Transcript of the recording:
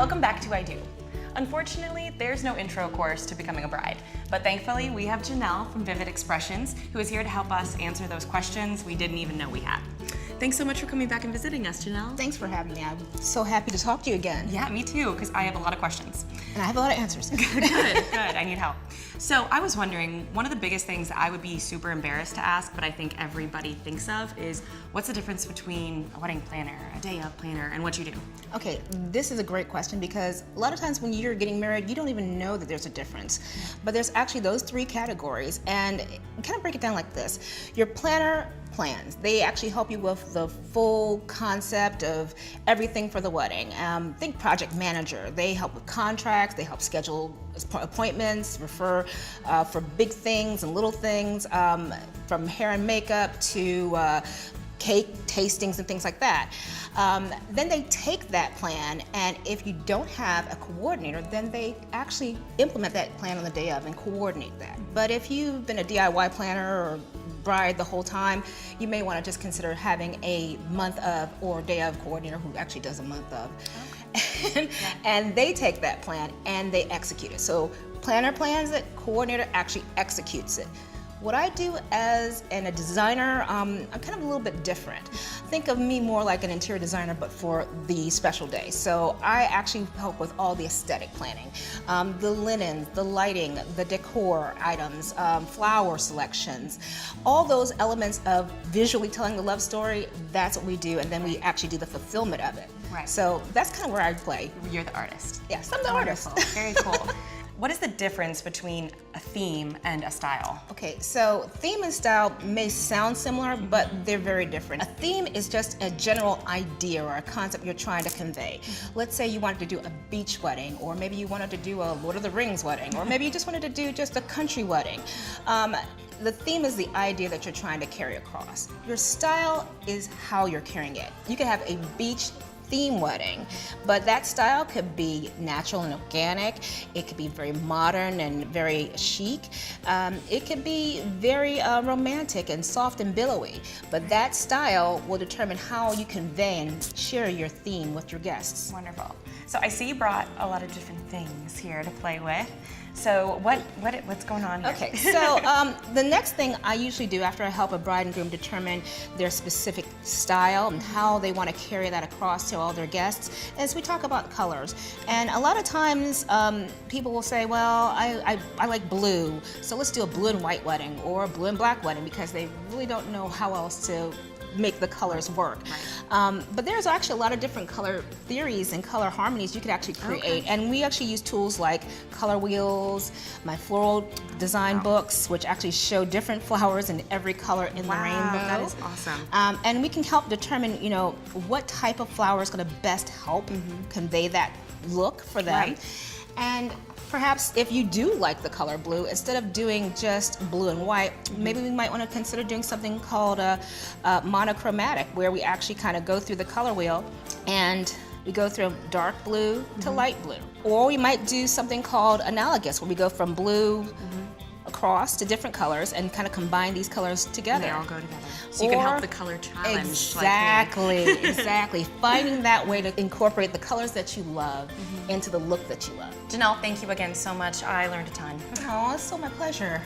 Welcome back to I Do. Unfortunately, there's no intro course to becoming a bride, but thankfully we have Janelle from Vivid Expressions who is here to help us answer those questions we didn't even know we had. Thanks so much for coming back and visiting us, Janelle. Thanks for having me. I'm so happy to talk to you again. Yeah, me too, because I have a lot of questions. And I have a lot of answers. Good. I need help. So I was wondering, one of the biggest things that I would be super embarrassed to ask, but I think everybody thinks of, is what's the difference between a wedding planner, a day of planner, and what you do? Okay, this is a great question because a lot of times when you're getting married, you don't even know that there's a difference. But there's actually those three categories, and kind of break it down like this. Your planner plans. They actually help you with the full concept of everything for the wedding. Think project manager. They help with contracts, they help schedule appointments, refer for big things and little things, from hair and makeup to cake tastings and things like that. Then they take that plan, and if you don't have a coordinator, then they actually implement that plan on the day of and coordinate that. But if you've been a DIY planner or bride the whole time, you may want to just consider having a month of or day of coordinator who actually does a month of. Okay. And they take that plan and they execute it. So planner plans it, coordinator actually executes it. What I do as a designer, I'm kind of a little bit different. Think of me more like an interior designer, but for the special day. So I actually help with all the aesthetic planning. The linens, the lighting, the decor items, flower selections, all those elements of visually telling the love story, that's what we do, and then we actually do the fulfillment of it. Right. So that's kind of where I play. You're the artist. Yes, I'm the artist. Very cool. What is the difference between a theme and a style? Okay, so theme and style may sound similar, but they're very different. A theme is just a general idea or a concept you're trying to convey. Let's say you wanted to do a beach wedding, or maybe you wanted to do a Lord of the Rings wedding, or maybe you just wanted to do just a country wedding. The theme is the idea that you're trying to carry across. Your style is how you're carrying it. You could have a beach theme wedding, but that style could be natural and organic. It could be very modern and very chic. It could be very romantic and soft and billowy, but that style will determine how you convey and share your theme with your guests. Wonderful. So I see you brought a lot of different things here to play with. So what's going on here? Okay, so the next thing I usually do after I help a bride and groom determine their specific style and how they want to carry that across to all their guests is we talk about colors. And a lot of times people will say, well, I like blue, so let's do a blue and white wedding or a blue and black wedding, because they really don't know how else to make the colors work. Right. But there's actually a lot of different color theories and color harmonies you could actually create. Okay. And we actually use tools like color wheels, my floral design books, which actually show different flowers in every color in the rainbow. That is awesome. And we can help determine, what type of flower is going to best help convey that look for them. Right. And perhaps if you do like the color blue, instead of doing just blue and white, maybe we might want to consider doing something called a monochromatic, where we actually kind of go through the color wheel and we go from dark blue to light blue. Or we might do something called analogous, where we go from blue across to different colors and kind of combine these colors together. And they all go together. So you can help the color challenge. Exactly, like exactly. Finding that way to incorporate the colors that you love into the look that you love. Janelle, thank you again so much. I learned a ton. Oh, it's so my pleasure.